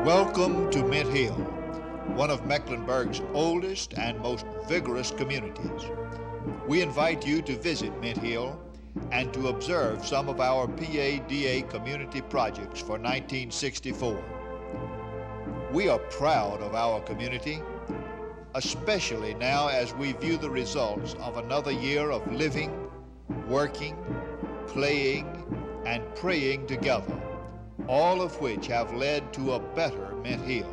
Welcome to Mint Hill, one of Mecklenburg's oldest and most vigorous communities. We invite you to visit Mint Hill and to observe some of our PADA community projects for 1964. We are proud of our community, especially now as we view the results of another year of living, working, playing, and praying together, all of which have led to a better Mint Hill.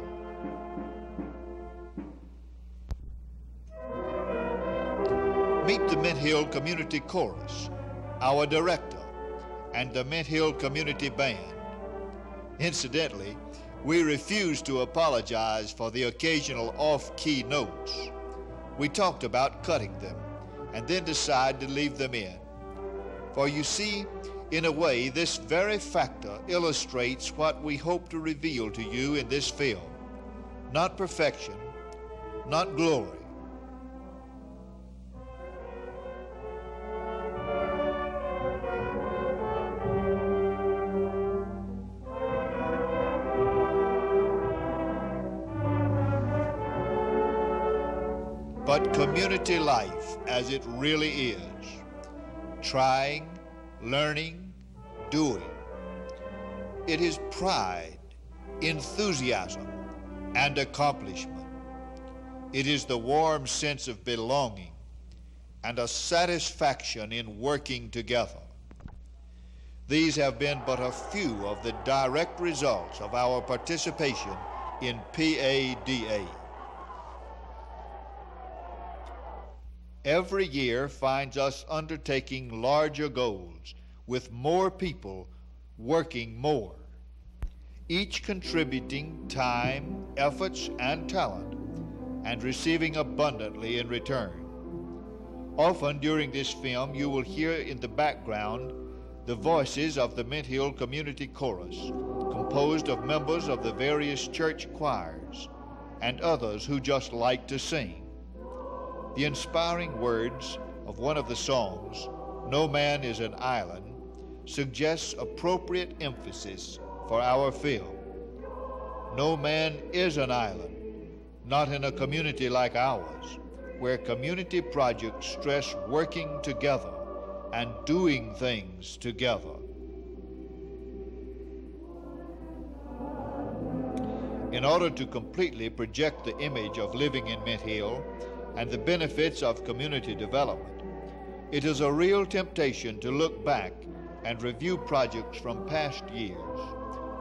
Meet the Mint Hill Community Chorus, our director, and the Mint Hill Community Band. Incidentally, we refuse to apologize for the occasional off-key notes. We talked about cutting them and then decided to leave them in. For you see, in a way, this very factor illustrates what we hope to reveal to you in this film. Not perfection, not glory, but community life as it really is. Trying, learning, doing. It is pride, enthusiasm, and accomplishment. It is the warm sense of belonging and a satisfaction in working together. These have been but a few of the direct results of our participation in PADA. Every year finds us undertaking larger goals with more people working more, each contributing time, efforts, and talent, and receiving abundantly in return. Often during this film, you will hear in the background the voices of the Mint Hill Community Chorus, composed of members of the various church choirs and others who just like to sing. The inspiring words of one of the songs, "No Man is an Island," suggests appropriate emphasis for our film. No man is an island, not in a community like ours, where community projects stress working together and doing things together. In order to completely project the image of living in Mint Hill and the benefits of community development, it is a real temptation to look back and review projects from past years,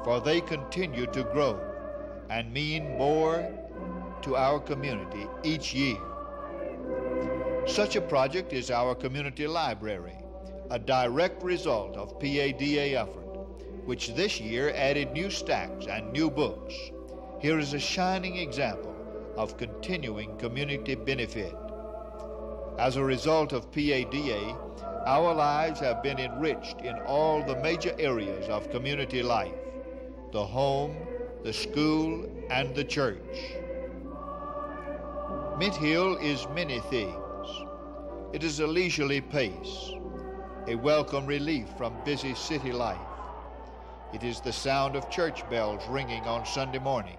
for they continue to grow and mean more to our community each year. Such a project is our community library, a direct result of PADA effort, which this year added new stacks and new books. Here is a shining example of continuing community benefit. As a result of PADA, our lives have been enriched in all the major areas of community life: the home, the school, and the church. Mint Hill is many things. It is a leisurely pace, a welcome relief from busy city life. It is the sound of church bells ringing on Sunday morning.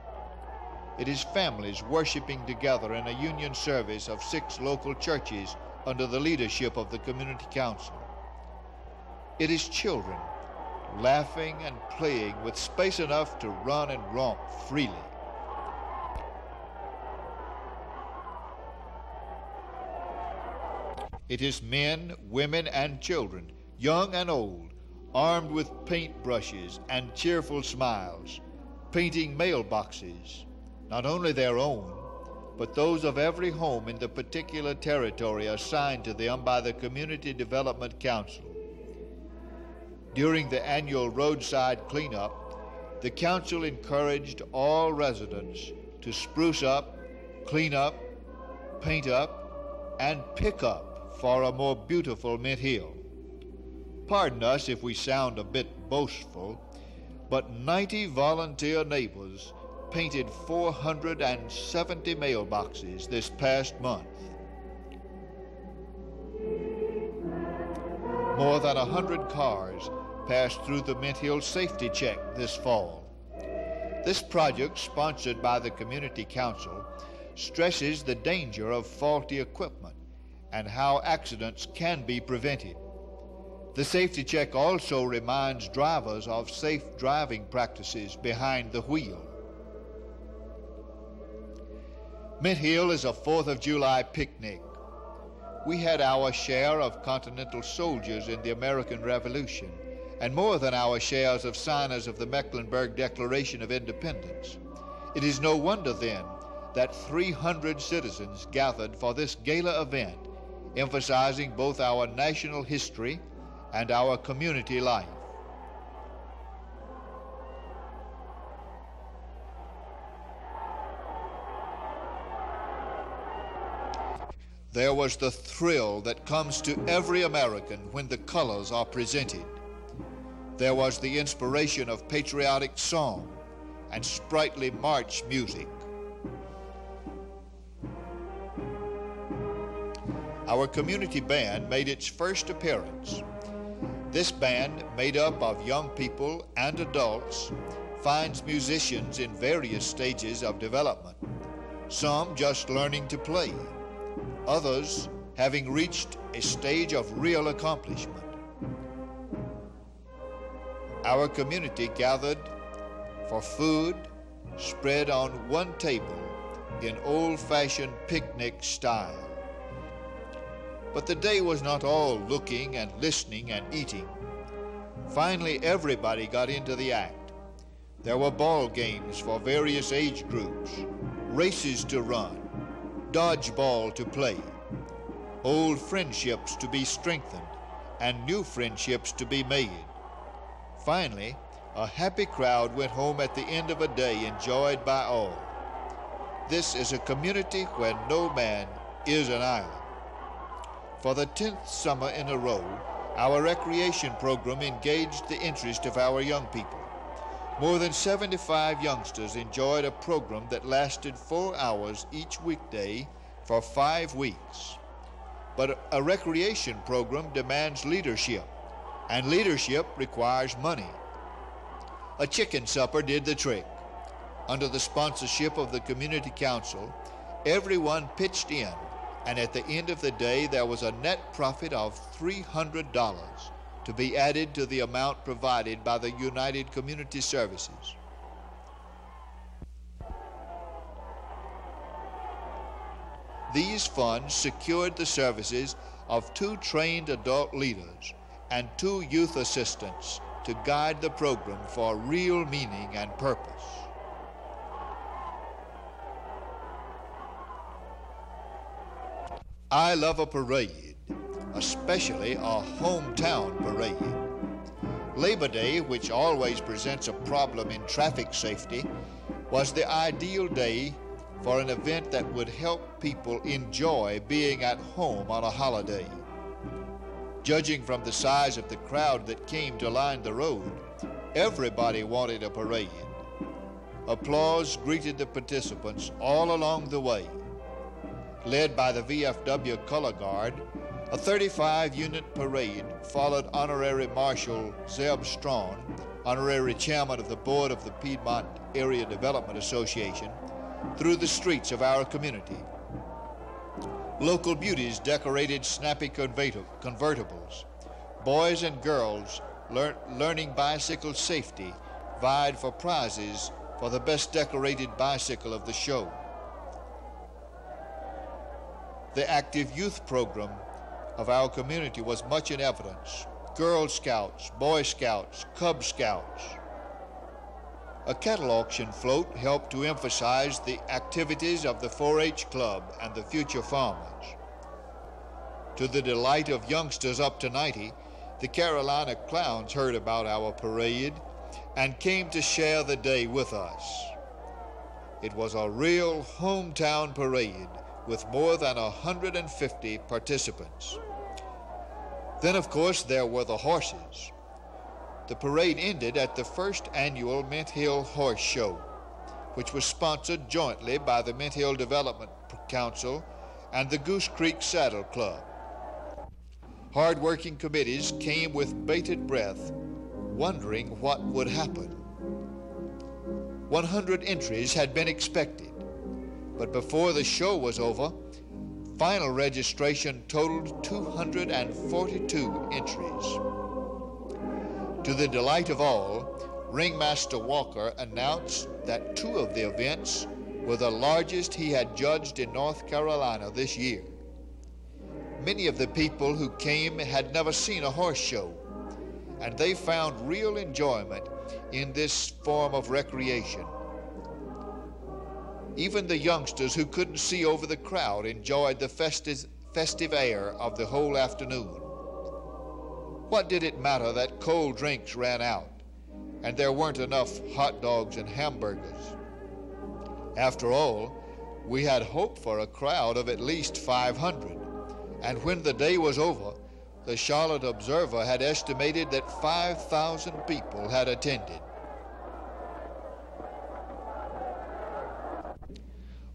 It is families worshiping together in a union service of 6 local churches under the leadership of the Community Council. It is children laughing and playing with space enough to run and romp freely. It is men, women, and children, young and old, armed with paintbrushes and cheerful smiles, painting mailboxes, not only their own, but those of every home in the particular territory assigned to them by the Community Development Council. During the annual roadside cleanup, the council encouraged all residents to spruce up, clean up, paint up, and pick up for a more beautiful Mint Hill. Pardon us if we sound a bit boastful, but 90 volunteer neighbors painted 470 mailboxes this past month. More than 100 cars passed through the Mint Hill safety check this fall. This project, sponsored by the Community Council, stresses the danger of faulty equipment and how accidents can be prevented. The safety check also reminds drivers of safe driving practices behind the wheel. Mint Hill is a 4th of July picnic. We had our share of Continental soldiers in the American Revolution, and more than our shares of signers of the Mecklenburg Declaration of Independence. It is no wonder then that 300 citizens gathered for this gala event, emphasizing both our national history and our community life. There was the thrill that comes to every American when the colors are presented. There was the inspiration of patriotic song and sprightly march music. Our community band made its first appearance. This band, made up of young people and adults, finds musicians in various stages of development, some just learning to play, others having reached a stage of real accomplishment. Our community gathered for food spread on one table in old-fashioned picnic style. But the day was not all looking and listening and eating. Finally, everybody got into the act. There were ball games for various age groups, races to run, dodgeball to play, old friendships to be strengthened, and new friendships to be made. Finally, a happy crowd went home at the end of a day enjoyed by all. This is a community where no man is an island. For the 10th summer in a row, our recreation program engaged the interest of our young people. More than 75 youngsters enjoyed a program that lasted 4 hours each weekday for 5 weeks. But a recreation program demands leadership, and leadership requires money. A chicken supper did the trick. Under the sponsorship of the Community Council, everyone pitched in, and at the end of the day there was a net profit of $300 to be added to the amount provided by the United Community Services. These funds secured the services of 2 trained adult leaders and 2 youth assistants to guide the program for real meaning and purpose. I love a parade, especially a hometown parade. Labor Day, which always presents a problem in traffic safety, was the ideal day for an event that would help people enjoy being at home on a holiday. Judging from the size of the crowd that came to line the road, everybody wanted a parade. Applause greeted the participants all along the way. Led by the VFW Color Guard, a 35-unit parade followed Honorary Marshal Zeb Strawn, Honorary Chairman of the Board of the Piedmont Area Development Association, through the streets of our community. Local beauties decorated snappy convertibles. Boys and girls learning bicycle safety vied for prizes for the best decorated bicycle of the show. The active youth program of our community was much in evidence. Girl Scouts, Boy Scouts, Cub Scouts. A cattle auction float helped to emphasize the activities of the 4-H Club and the future farmers. To the delight of youngsters up to 90, the Carolina Clowns heard about our parade and came to share the day with us. It was a real hometown parade with more than 150 participants. Then, of course, there were the horses. The parade ended at the first annual Mint Hill Horse Show, which was sponsored jointly by the Mint Hill Development Council and the Goose Creek Saddle Club. Hard-working committees came with bated breath, wondering what would happen. 100 entries had been expected, but before the show was over, final registration totaled 242 entries. To the delight of all, Ringmaster Walker announced that 2 of the events were the largest he had judged in North Carolina this year. Many of the people who came had never seen a horse show, and they found real enjoyment in this form of recreation. Even the youngsters who couldn't see over the crowd enjoyed the festive air of the whole afternoon. What did it matter that cold drinks ran out and there weren't enough hot dogs and hamburgers? After all, we had hoped for a crowd of at least 500, and when the day was over, the Charlotte Observer had estimated that 5,000 people had attended.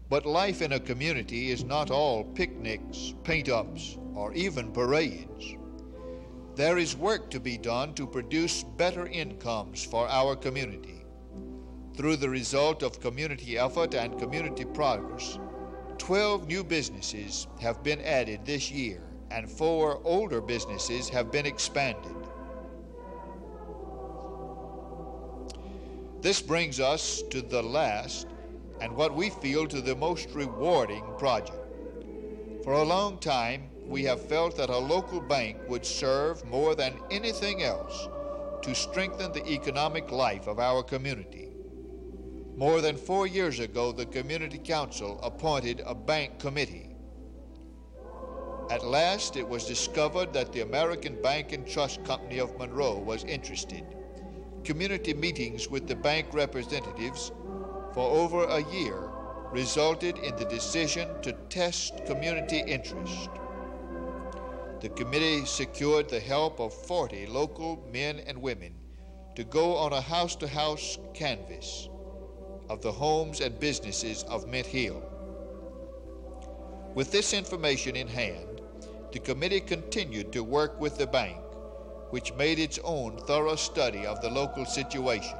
But life in a community is not all picnics, paint-ups, or even parades. There is work to be done to produce better incomes for our community. Through the result of community effort and community progress, 12 new businesses have been added this year, and 4 older businesses have been expanded. This brings us to the last and what we feel to the most rewarding project. For a long time, we have felt that a local bank would serve more than anything else to strengthen the economic life of our community. More than 4 years ago, the Community Council appointed a bank committee. At last, it was discovered that the American Bank and Trust Company of Monroe was interested. Community meetings with the bank representatives for over a year resulted in the decision to test community interest. The committee secured the help of 40 local men and women to go on a house-to-house canvass of the homes and businesses of Mint Hill. With this information in hand, the committee continued to work with the bank, which made its own thorough study of the local situation.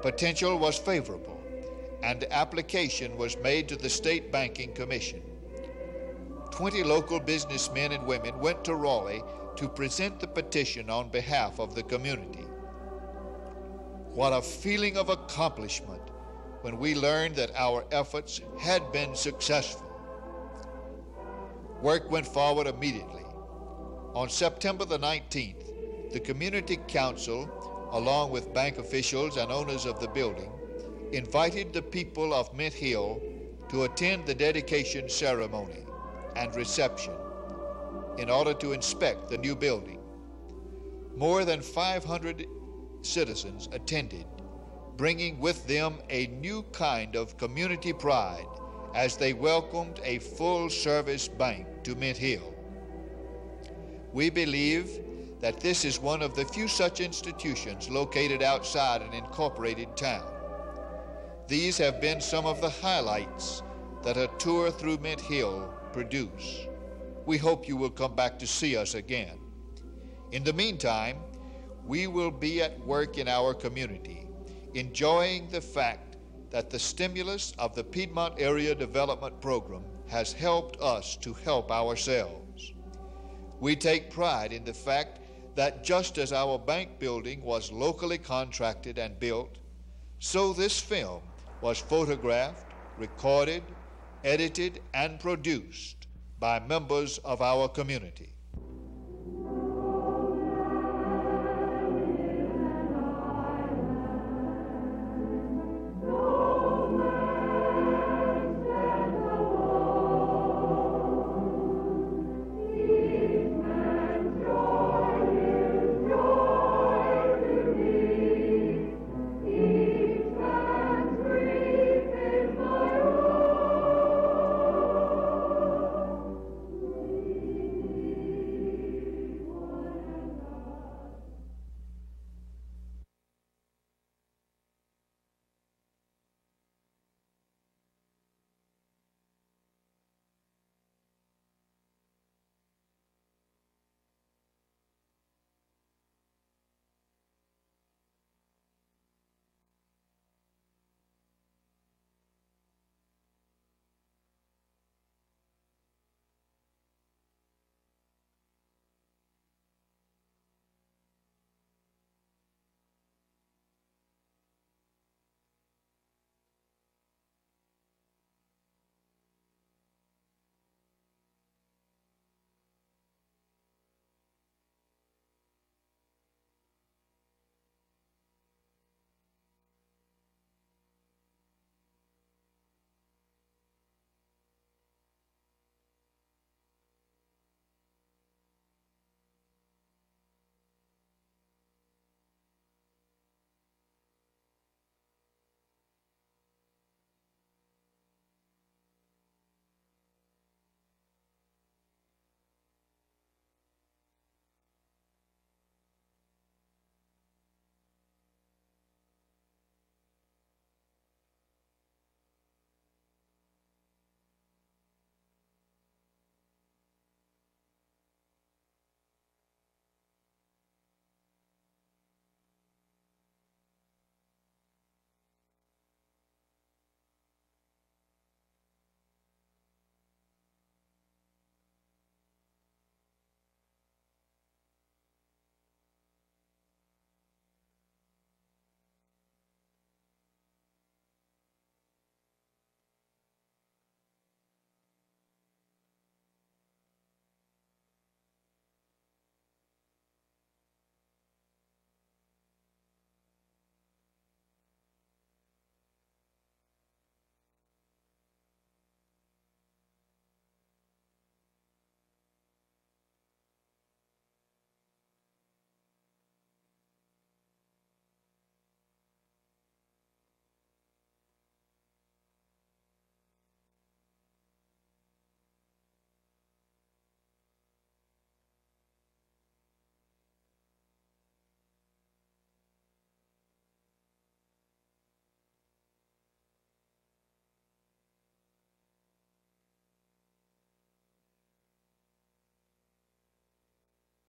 Potential was favorable, and application was made to the State Banking Commission. 20 local businessmen and women went to Raleigh to present the petition on behalf of the community. What a feeling of accomplishment when we learned that our efforts had been successful. Work went forward immediately. On September the 19th, the Community Council, along with bank officials and owners of the building, invited the people of Mint Hill to attend the dedication ceremony and reception in order to inspect the new building. More than 500 citizens attended, bringing with them a new kind of community pride as they welcomed a full-service bank to Mint Hill. We believe that this is one of the few such institutions located outside an incorporated town. These have been some of the highlights that a tour through Mint Hill produce. We hope you will come back to see us again. In the meantime, we will be at work in our community, enjoying the fact that the stimulus of the Piedmont Area Development Program has helped us to help ourselves. We take pride in the fact that just as our bank building was locally contracted and built, so this film was photographed, recorded, edited, and produced by members of our community.